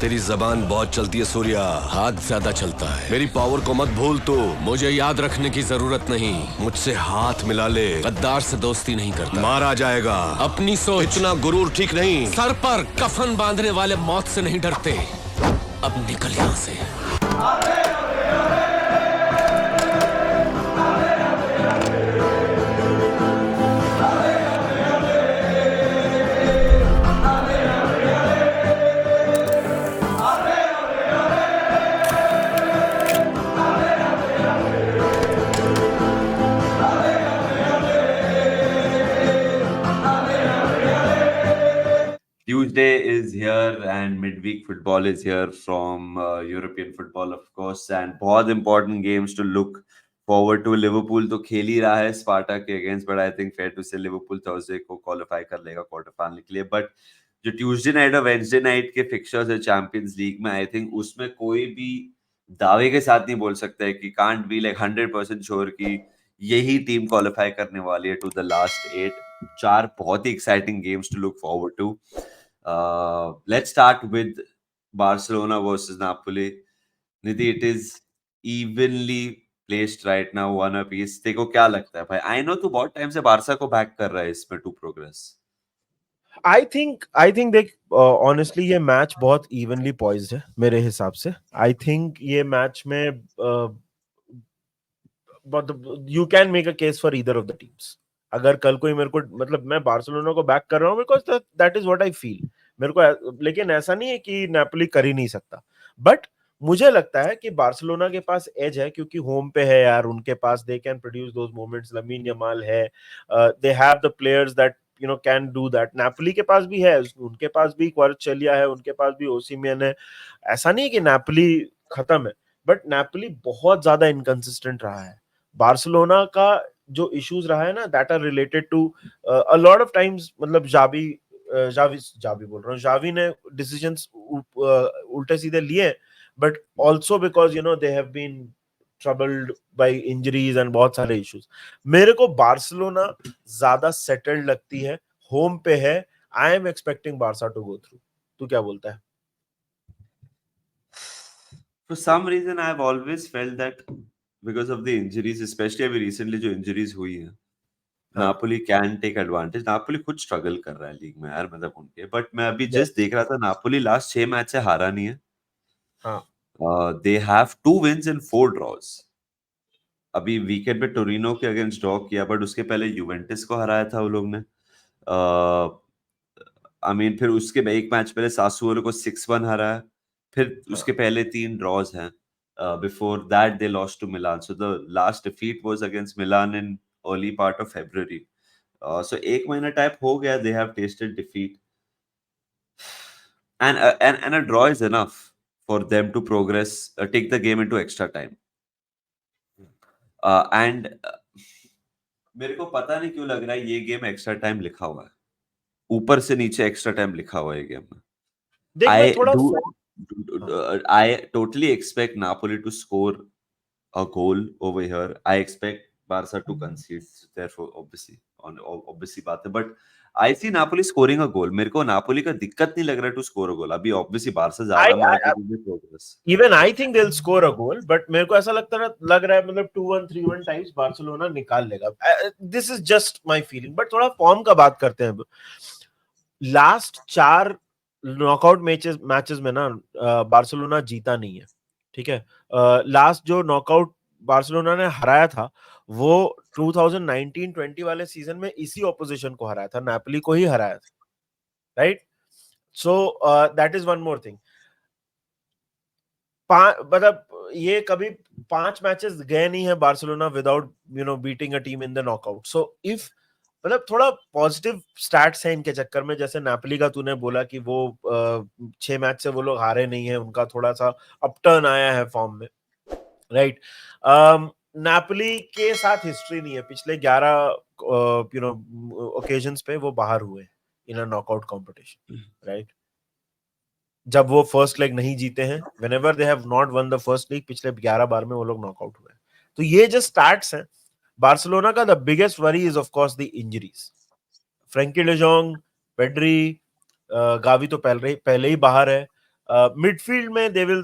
तेरी जबान बहुत चलती है सूर्या, हाथ ज्यादा चलता है। मेरी पावर को मत भूल तू। मुझे याद रखने की जरूरत नहीं। मुझसे हाथ मिला ले, गद्दार से दोस्ती नहीं करता। मारा जाएगा। अपनी सोच। इतना गुरूर ठीक नहीं। सर पर कफन बांधने वाले मौत से नहीं डरते। अब निकल यहां से। Tuesday is here and midweek football is here from European football, of course, and बहुत important games to look forward to. Liverpool तो खेल ही रहा है स्पार्टा के against, but I think fair to say Liverpool Thursday को qualify कर लेगा quarter final के लिए. But जो ट्यूसडे नाइट और वेंसडे नाइट के फिक्चर्स है चैंपियंस लीग में, आई थिंक उसमें कोई भी दावे के साथ नहीं बोल सकता है कि कांट बी लाइक 100% श्योर कि यही टीम क्वालिफाई करने वाली है टू द लास्ट 8. 4 बहुत ही exciting games to look forward to. Let's start with Barcelona versus Napoli. Nidhi, it is evenly placed right now, one apiece. देखो क्या लगता है भाई? I know तू बहुत टाइम से बारसा को बैक कर रहा है इसमें to progress. I think देख honestly ये मैच बहुत evenly poised है मेरे हिसाब से. I think ये मैच में but you can make a case for either of the teams. अगर कल कोई मेरे को मतलब मैं बार्सिलोना को बैक कर रहा हूँ because that is what I feel. मेरे को लेकिन ऐसा नहीं है कि नेपोली कर ही नहीं सकता. बट मुझे लगता है कि बार्सिलोना के पास एज है क्योंकि होम पे है यार. उनके पास they can produce those moments. Lamine Yamal है, they have the players that can do that. Napoli के पास भी है, उनके पास भी क्वारचेलिया है, उनके पास भी ओसिमियन है. ऐसा नहीं कि नेपोली खत्म है, बट नेपोली बहुत ज्यादा इनकंसिस्टेंट रहा है. बार्सिलोना का जो इश्यूज रहा है ना, that are related to a lot of times. मतलब जावी बोल रहा हूँ, जावी ने डिसीजंस उल्टे सीधे लिए, but also because they have been troubled by injuries and बहुत सारे इश्यूज. मेरे को बार्सिलोना ज्यादा सेटल्ड लगती है, होम पे है. I am expecting Barca to go through. तू क्या बोलता है? For some reason, I've always felt that because of the injuries, especially अभी recently जो injuries हुई है, Napoli can take advantage. Napoli खुद स्ट्रगल कर रहा है लीग में यार, मतलब उनके. बट मैं अभी जस्ट देख रहा था, नापोली लास्ट 6 मैच से हारा नहीं है. They have 2 wins and 4 draws. अभी वीकेंड पे टोरिनो के अगेंस्ट ड्रॉ किया, बट उसके पहले यूवेंटस को हराया था वो लोग ने. आई मीन फिर उसके एक मैच पहले सासुओलो को 6-1 हराया. फिर उसके पहले 3 ड्रॉज हैं. Before that they lost to Milan. So the last defeat was against Milan in early part of February. So 1 महीना टाइप हो गया. They have tasted defeat, and a draw is enough for them to progress, take the game into extra time. And मेरे को पता नहीं क्यों लग रहा है ये गेम एक्स्ट्रा टाइम लिखा हुआ है. ऊपर से नीचे एक्स्ट्रा टाइम लिखा हुआ है गेम में. I totally expect Napoli to score a goal over here. I expect Barca to concede, therefore obviously बात है. But I see Napoli scoring a goal. मेरे को नापोली का दिक्कत नहीं लग रहा है to score a goal. अभी obviously Barca ज्यादा मैच में progress. Even I think they'll score a goal, but मेरे को ऐसा लग रहा है मतलब 2-1 3-1 टाइप्स बार्सिलोना निकाल लेगा. This is just my feeling. But थोड़ा फॉर्म का बात करते हैं. लास्ट 4 नॉकआउट मैचेस में ना बार्सिलोना जीता नहीं है. ठीक है, लास्ट जो नॉकआउट बार्सिलोना ने हराया था वो 2019-20 वाले सीजन में इसी ऑपोजिशन को हराया था, नेपोली को ही हराया था. Right? So that is one more thing. मतलब ये कभी 5 मैचेस गए नहीं है Barcelona without beating a team in the knockout. So if मतलब थोड़ा पॉजिटिव स्टैट्स है इनके चक्कर में. जैसे नेपोली का तूने बोला कि वो 6 मैच से वो लोग हारे नहीं है, उनका थोड़ा सा अपटर्न आया है फॉर्म में. राइट? नेपोली के साथ हिस्ट्री नहीं है. पिछले 11 ओकेजन्स पे वो बाहर हुए इन अ नॉकआउट कॉम्पिटिशन. राइट? जब वो फर्स्ट लेग नहीं जीते हैं, whenever they have not one the first league, पिछले 11 बार में वो लोग नॉकआउट हुए. तो ये जो स्टैट्स हैं बार्सिलोना का, the biggest worry is of course the injuries. Frenkie de Jong, Pedri, Gavi तो पहले ही बाहर है. मिडफील्ड में they will,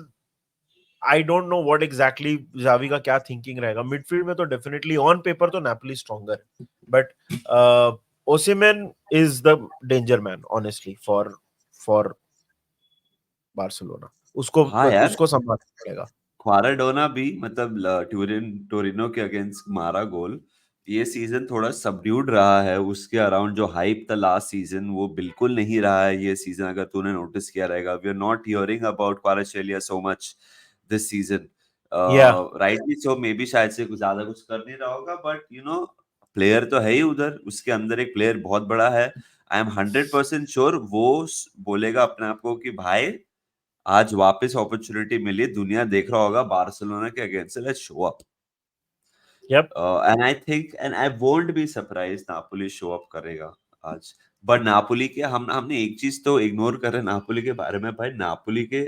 I don't know what exactly Xavi का क्या थिंकिंग रहेगा। मिडफील्ड में तो डेफिनेटली ऑन पेपर तो नेपोली स्ट्रॉन्गर है, but Osimhen is the danger man honestly for Barcelona. उसको हाँ यार, उसको संभालना पड़ेगा। क्वाराडोना भी मतलब टोरिनो के अगेंस्ट मारा गोल। ये सीजन थोड़ा सबड्यूड रहा है, उसके अराउंड जो हाइप था लास्ट सीजन वो बिल्कुल नहीं रहा है ये सीजन, अगर तूने नोटिस किया रहेगा। We are not hearing about Kvaratskhelia so much this season, या राइटली सो। मे बी शायद से कुछ ज्यादा कुछ कर नहीं रहा होगा, बट यू नो प्लेयर तो है ही उधर, उसके अंदर एक प्लेयर बहुत बड़ा है। आई एम 100% श्योर वो बोलेगा अपने आप को कि भाई आज वापस अपॉर्चुनिटी मिली, दुनिया देख रहा होगा बार्सिलोना के against, let's show up. Yup and I think and I won't be surprise Napoli show up करेगा आज। बट नापोली के हमने एक चीज तो इग्नोर कर रहे हैं नापोली के बारे में भाई। नापोली के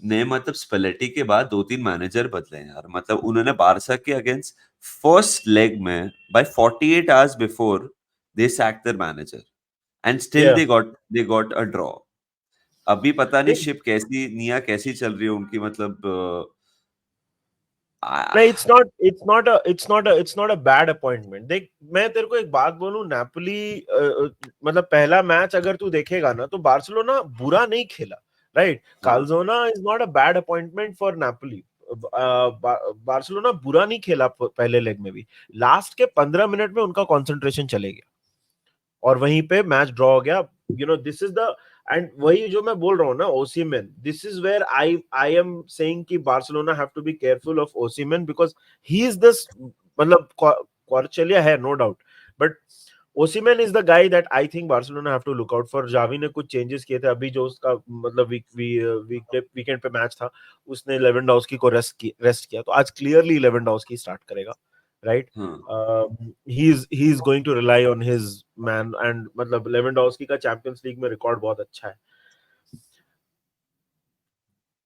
ने मतलब स्पेलेटी के बाद 2-3 मैनेजर बदले हैं यार। मतलब उन्होंने बारसा के अगेंस्ट फर्स्ट लेग में by 48 hours before they sack their manager and still yeah they got a draw. अभी पता नहीं शिप कैसी निया कैसी चल रही है उनकी, मतलब नहीं, it's not a bad appointment. देख, मैं तेरे को एक बात बोलूं, नेपोली मतलब पहला मैच अगर तू देखेगा ना तो बार्सिलोना बुरा नहीं खेला, राइट? हाँ, Calzona is not a bad appointment for Napoli. Barcelona बुरा नहीं खेला पहले लेग में भी। लास्ट के 15 मिनट में उनका कंसंट्रेशन चले गया और वहीं पे मैच ड्रॉ हो गया। दिस इज द, एंड वही जो मैं बोल रहा हूँ ना, Osimhen, this is where I am saying कि Barcelona have to be careful of Osimhen because he is this, मतलब क्वारचेलिया है no doubt, but Osimhen is the guy that I think Barcelona have to look out for. Xavi ने कुछ changes किए थे अभी जो उसका मतलब वीकेंड पे मैच था, उसने लेवेंडोव्स्की को रेस्ट किया, तो आज क्लियरली लेवेंडोव्स्की स्टार्ट करेगा, राइट? हाँ। He's going to rely on his man, and मतलब लेवेंडोव्स्की का चैंपियंस लीग में रिकॉर्ड बहुत अच्छा है।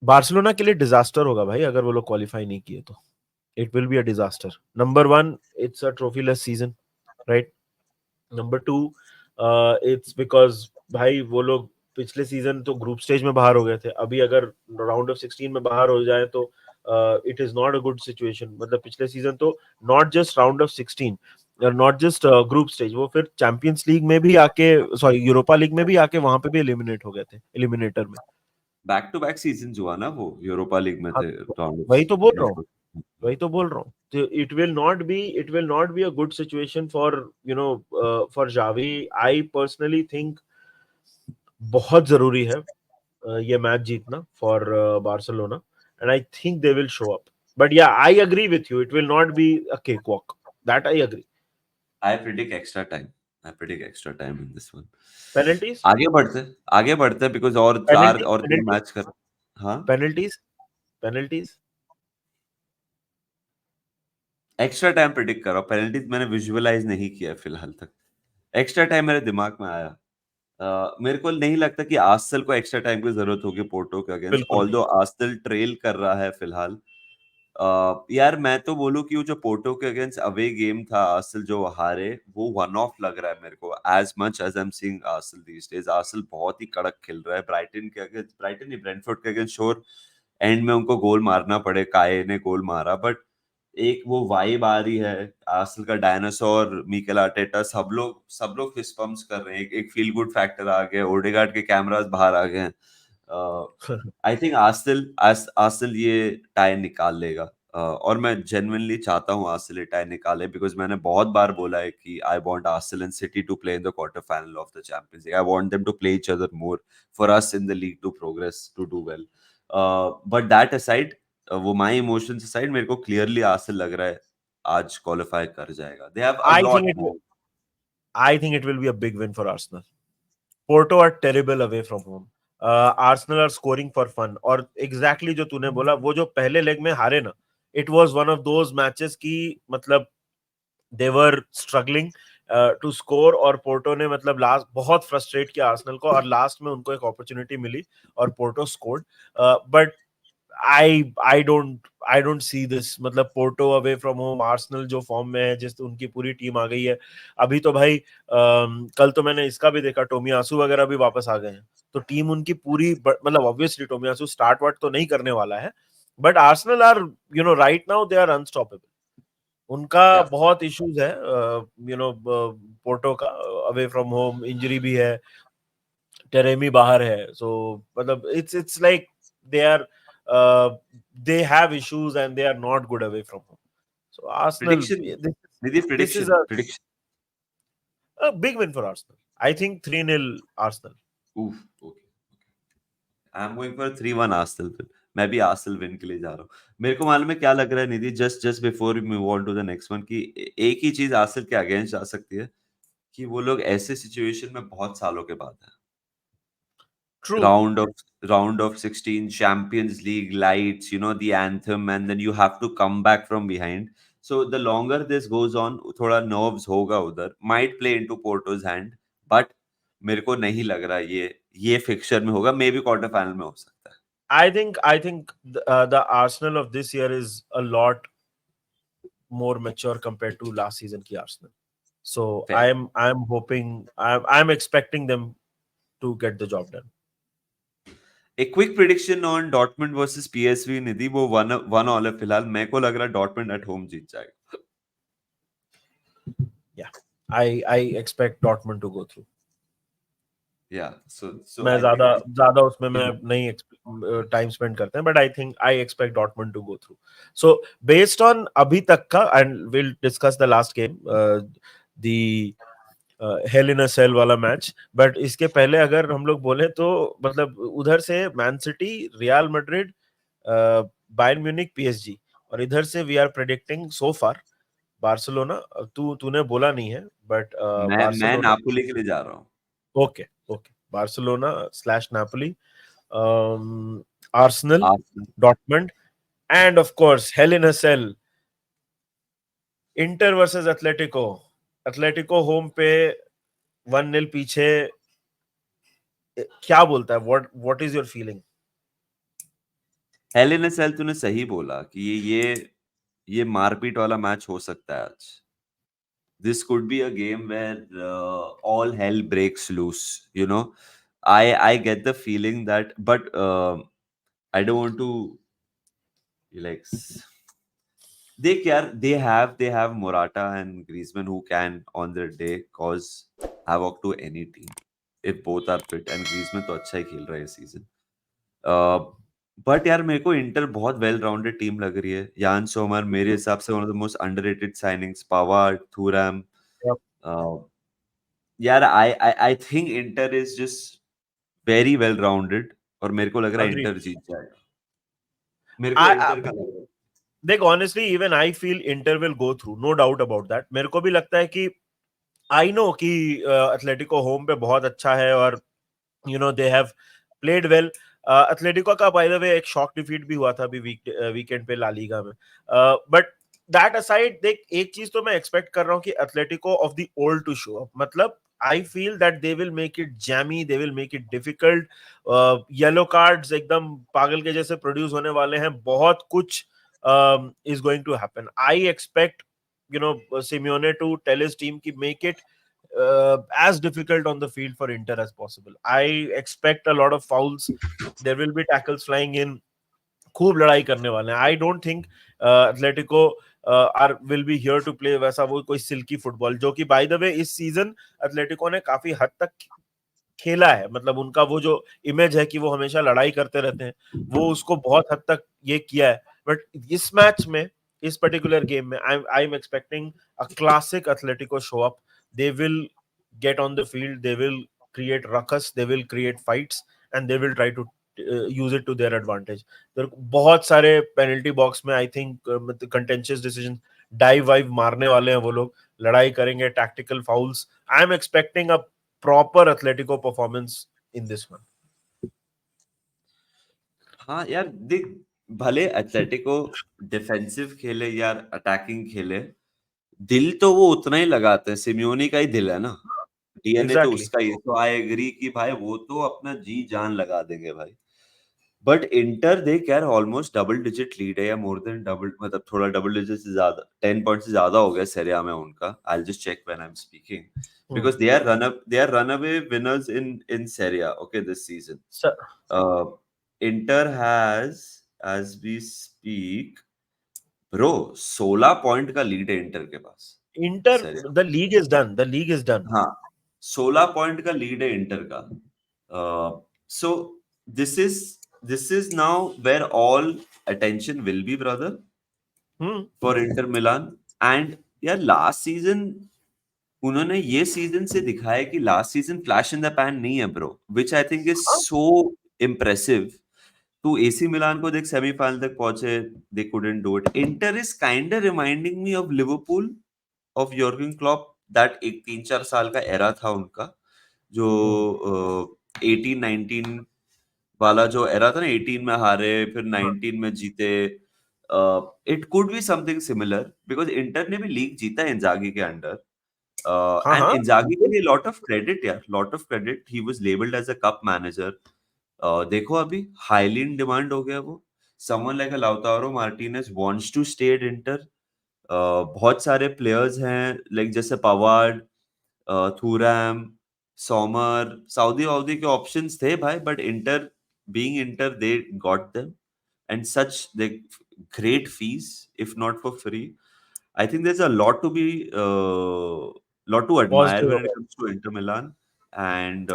बार्सिलोना के लिए डिजास्टर होगा भाई अगर वो लोग क्वालिफाई नहीं किए तो। It will be a disaster. Number 1, it's a trophyless season, right? Number 2, it's because भाई वो लोग पिछले सीजन तो ग्रुप स्टेज में बाहर हो गए थे, अभी अगर राउंड ऑफ 16 में बाहर हो जाए तो it is not a good situation. मतलब पिछले सीजन तो नॉट जस्ट राउंड ऑफ 16 और नॉट जस्ट ग्रुप स्टेज, वो फिर चैंपियंस लीग में भी आके, सॉरी यूरोपा लीग में भी आके वहां पे भी एलिमिनेट हो गए थे एलिमिनेटर में। बैक टू बैक सीजन हुआ ना, वो यूरोपा लीग में हाँ, थे राउंड वही तो बोल रहा हूँ, ऑफ। वही तो बोल रहा हूँ। तो it will not be a good situation for for Xavi. I personally think बहुत जरूरी है ये मैच जीतना for Barcelona, and I think they will show up. But yeah, I agree with you, it will not be a cakewalk, that I agree. I predict extra time. I predict extra time in this one. Penalties, आगे बढ़ते because और चार penalty, और 3 penalty, match कर। हाँ, penalties, penalties. Extra time predict कर रहा हूँ। पेनल्टीज मैंने विजुअलाइज नहीं किया फिलहाल तक। एक्स्ट्रा टाइम मेरे दिमाग में आया। मेरे को नहीं लगता कि आर्सेनल को एक्स्ट्रा टाइम की जरूरत होगी पोर्टो के अगेंस्ट, बिल्कुल नहीं। ऑल्दो आर्सेनल ट्रेल कर रहा है फिलहाल। यार मैं तो बोलूं कि वो जो पोर्टो के अगेंस्ट अवे गेम था आर्सेनल जो हारे, वो वन ऑफ लग रहा है मेरे को। As much as I am seeing Arsenal these days, Arsenal बहुत ही कड़क खेल रहा है। ब्राइटन के अगेंस्ट, ब्राइटन नहीं, ब्रेंटफोर्ड के अगेंस्ट श्योर एंड में उनको गोल मारना पड़े, काये ने गोल मारा, बट एक वो वाइब आ रही है आर्सेनल का। डायनासोर, मिकेल आर्टेटा, सब लोग फिस्ट पंप्स कर रहे हैं। एक फील गुड फैक्टर आ गया, ओडेगार्ड के कैमरास बाहर आ गए हैं। आई थिंक आर्सेनल ये टाई निकाल लेगा। और मैं जेन्युइनली चाहता हूँ आर्सेनल ये टाई निकाले, बिकॉज मैंने बहुत बार बोला है कि I want Arsenal and City to play in the quarter final of the Champions League. I want them to play each other more for us in the league to progress, to do well. But that aside, वो my emotions aside, मेरे को clearly Arsenal लग रहा है आज qualify कर जाएगा। They have a I lot think it more. I think it will be a big win for Arsenal. Porto are terrible away from home, Arsenal are scoring for fun. और exactly जो तूने बोला, वो जो पहले leg में हारे ना, it was one of those matches की, मतलब दे वर स्ट्रगलिंग टू स्कोर, और पोर्टो ने मतलब लास्ट बहुत फ्रस्ट्रेट किया आर्सेनल को, और लास्ट में उनको एक अपॉर्चुनिटी मिली और Porto scored. But I don't see this. मतलब Porto away from home, Arsenal जो फॉर्म में है, जिस उनकी पूरी टीम आ गई है अभी तो भाई। कल तो मैंने इसका भी देखा, टोमियासु वगैरह भी वापस आ गए हैं, तो टीम उनकी पूरी मतलब ऑब्वियसली टोमियासु स्टार्ट वार्ट तो नहीं करने वाला है, but Arsenal are right now they are unstoppable. उनका Yeah. बहुत इश्यूज है पोर्टो का, अवे फ्रॉम होम इंजरी भी है, टेरेमी बाहर है, सो मतलब it's like they are they have issues and they are not good away from home. So Arsenal, Prediction. this, Nidhi, this is prediction. a big win for Arsenal. I think 3-0 Arsenal. Oof. Okay. I'm going for 3-1 Arsenal फिर। मैं भी Arsenal win के लिए जा रहा हूँ। मेरे को मालूम है क्या लग रहा है Nidhi, just before we move on to the next one, कि एक ही चीज आर्सेनल के अगेंस्ट जा सकती है, कि वो लोग ऐसे सिचुएशन में बहुत सालों के बाद है। True. round of 16 Champions League lights, the anthem, and then you have to come back from behind. So the longer this goes on, थोड़ा nerves होगा उधर, might play into Porto's hand, but मेरे को नहीं लग रहा ये फिक्सचर में होगा, मे बी क्वार्टर फाइनल में हो सकता है। I think the Arsenal of this year is a lot more mature compared to last season की Arsenal. So Fair. I'm hoping, I'm expecting them to get the job done. एक quick prediction on Dortmund versus PSV Nidhi, वो 1-1 है फिलहाल। मेरे को लग रहा है डॉर्टमुंड एट होम जीत जाएगा। Yeah, I expect Dortmund to go through. Yeah, so मैं ज्यादा उसमें मैं नहीं टाइम स्पेंड करते हैं, but I expect Dortmund to go through. So based on अभी तक का, and will discuss the last game, the hell in a cell वाला मैच, बट इसके पहले अगर हम लोग बोले तो मतलब उधर से Man City, Real Madrid, Bayern Munich, PSG, और इधर से we are predicting so far Barcelona. तूने बोला नहीं है, बट मैं बार्सिलोना, नापोली के लिए जा रहा हूँ। Okay Barcelona / Napoli, Arsenal, Dortmund, and of course hell in a cell, Inter versus Atletico home पे 1-0 पीछे, क्या बोलता है, what is your feeling? Hell in a cell, तूने सही बोला कि ये मारपीट वाला मैच हो सकता है आज। This could be a game where all hell breaks loose. I get the feeling that, but I don't want to like. They have Morata and Griezmann who can on their day cause havoc to any team if both are fit, and Griezmann तो अच्छा ही खेल रहा है इस season. But यार मेरे को inter बहुत वेल राउंडेड टीम लग रही है। यान सोमर मेरे हिसाब से one of the most underrated signings, Pavard, Thuram. यार I think Inter is just very well rounded, और मेरे को लग रहा है इंटर जीत जाएगा। मेरे को इंटर का लग रहा है। देख, honestly even I feel Inter will go through, no doubt about that. मेरे को भी लगता है कि आई नो कि एथलेटिको होम पे बहुत अच्छा है, और they have played well. Atletico का बाय द वे एक शॉक डिफीट भी हुआ था अभी वीकेंड पे ला लीगा में, बट दैट असाइड, देख एक चीज तो मैं एक्सपेक्ट कर रहा हूँ कि Atletico of the old to show up. मतलब I feel that they will make it jammy, they will make it difficult. Yellow cards एकदम पागल के जैसे प्रोड्यूस होने वाले हैं, बहुत कुछ is going to happen. I expect Simeone to tell his team to make it as difficult on the field for Inter as possible. I expect a lot of fouls. There will be tackles flying in. खूब लड़ाई करने वाले हैं। I don't think Atletico will be here to play वैसा वो कोई silkie football, जो कि बाय द वे इस सीजन एथलेटिको ने काफी हद तक खेला है। मतलब उनका वो जो इमेज है कि वो हमेशा लड़ाई करते रहते हैं, वो उसको बहुत हद तक ये किया है। बट इस मैच में, इस पर्टिकुलर गेम में, I am expecting a classic Atletico show up. They will get on the field, they will create ruckus, they will create fights, and they will try to use it to their advantage. बहुत सारे penalty box में I think contentious decision, dive वाइव मारने वाले हैं वो लोग, लड़ाई करेंगे, tactical fouls. I am expecting a proper Atletico performance in this one. हाँ यार देख, भले एथलेटिको डिफेंसिव खेले या अटैकिंग खेले, दिल तो वो उतना ही लगाते हैं। सिमियोनी का ही दिल है ना, डीएनए तो उसका ही। तो आई एग्री कि भाई वो तो अपना जी जान लगा देंगे भाई। बट इंटर देख यार ऑलमोस्ट डबल डिजिट लीड है या मोर देन डबल, मतलब थोड़ा डबल डिजिट से ज्यादा, 10 पॉइंट से ज्यादा हो गया सेरिया में उनका. I will just check when I am speaking because they are runaway winners in Serie A, okay, this season. Inter has, as we speak, bro, 16 point का लीड है इंटर के पास. Inter, the league is done. हाँ, 16 point का lead है inter का. So this is now where all attention will be, brother, for Inter Milan. And यार last season उन्होंने ये सीजन से दिखाया कि last season flash in the pan नहीं है bro, which I think is so impressive. To AC Milan को देख सेमीफाइनल तक पहुंचे, they couldn't do it. Inter is kind of reminding me of Liverpool of Jurgen Klopp. That एक 3-4 साल का era था उनका, जो 18-19 वाला जो एरा था ना. 18 में हारे, फिर 19 में जीते. It could be something similar because inter ने भी लीग जीता है इंजागी के अंडर. And Inzaghi के लिए lot of credit यार, lot of credit. He was labeled as a cup manager. देखो अभी highly in demand हो गया वो. Someone like a Lautaro Martinez wants to stay at Inter. बहुत सारे players हैं like जैसे Pavard, Thuram, Sommer, Saudi के options थे भाई, but Inter being Inter they got them and such they great fees if not for free. I think there's a lot to be lot to admire when it comes to Inter Milan, and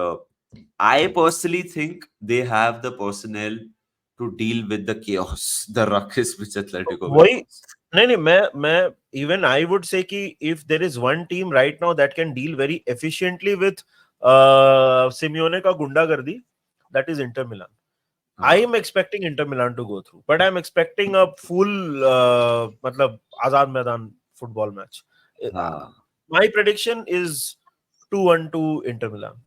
I personally think they have the personnel to deal with the chaos, the ruckus which Atletico will cause. नहीं मैं even I would say कि if there is one team right now that can deal very efficiently with Simeone का गुंडागर्दी, that is Inter Milan. I am expecting Inter Milan to go through, but I am expecting a full मतलब Azad Maidan football match. My prediction is 2-1 to Inter Milan.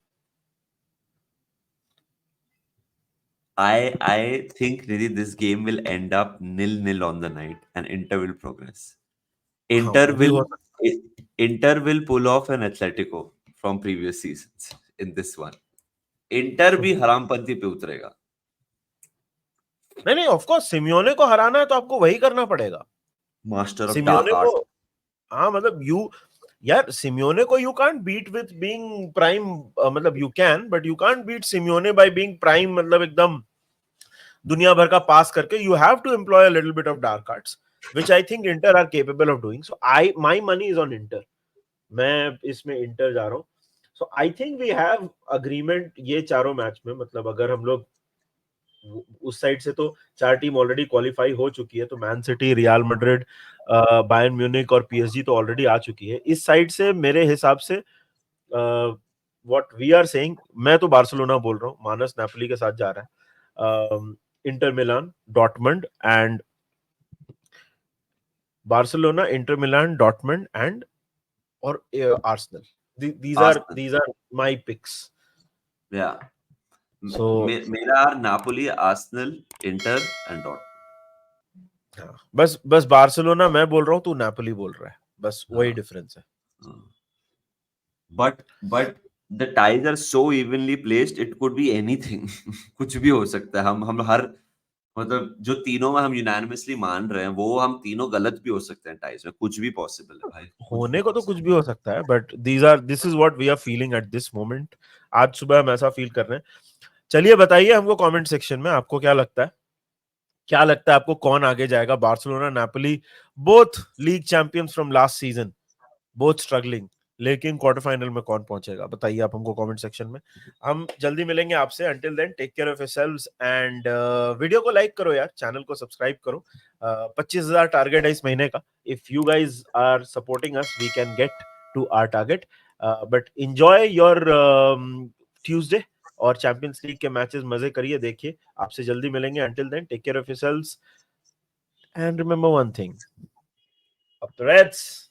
I think Nidhi, this game will end up 0-0 on the night and Inter will progress. Inter will pull off an Atletico from previous seasons in this one. Inter भी हरामपंथी पे उतरेगा. नहीं of course Simeone को हराना है तो आपको वही करना पड़ेगा. मास्टर ऑफ सिमियोने को, हाँ मतलब यार सिमियोने को you can't beat with being prime, मतलब you can, but you can't beat Simeone by being prime, मतलब एकदम दुनिया भर का पास करके. You have to employ a little bit of dark arts, which I think Inter are capable of doing. So my money is on Inter. मैं इसमें inter जा रहा हूँ. So I think we have agreement ये चारों match में. मतलब अगर हम लोग उस साइड से तो 4 टीम ऑलरेडी क्वालिफाई हो चुकी है, तो man City, Real Madrid, Bayern Munich और पीएसजी तो ऑलरेडी आ चुकी है. इस साइड से मेरे हिसाब से व्हाट वी आर सेइंग, मैं तो बार्सिलोना बोल रहा हूँ. मानस नेपोली के साथ जा रहा है. Inter Milan, Dortmund and Barcelona, Inter Milan, Dortmund and और Arsenal. these are my picks. Yeah. So मेरा Napoli, Arsenal, Inter and Dortmund. बस बार्सिलोना मैं बोल रहा हूँ, तू नापोली बोल रहा है, बस वही डिफरेंस है. But the ties are so evenly placed, it could be anything. कुछ भी हो सकता है. हम हर मतलब जो तीनों में हम यूनानिमसली मान रहे हैं, वो हम तीनों गलत भी हो सकते हैं. टाइज में कुछ भी पॉसिबल है भाई. होने को तो कुछ भी हो सकता है, but this is what we are feeling at this moment. आज सुबह हम ऐसा फील कर रहे हैं. चलिए बताइए हमको कमेंट सेक्शन में, आपको क्या लगता है आपको कौन आगे जाएगा? Barcelona, Napoli, both league champions from last season, both struggling, लेकिन क्वार्टर फाइनल में कौन पहुंचेगा? बताइए आप हमको कमेंट सेक्शन में. हम जल्दी मिलेंगे आपसे. Until then take care of yourselves and video को लाइक करो यार, चैनल को सब्सक्राइब करो. 25,000 टारगेट है इस महीने का. If you guys are supporting us, we can get to our target. But enjoy your Tuesday और चैंपियंस लीग के मैचेस मजे करिए, देखिए. आपसे जल्दी मिलेंगे. Until then take care of yourselves and remember one thing, up the Reds.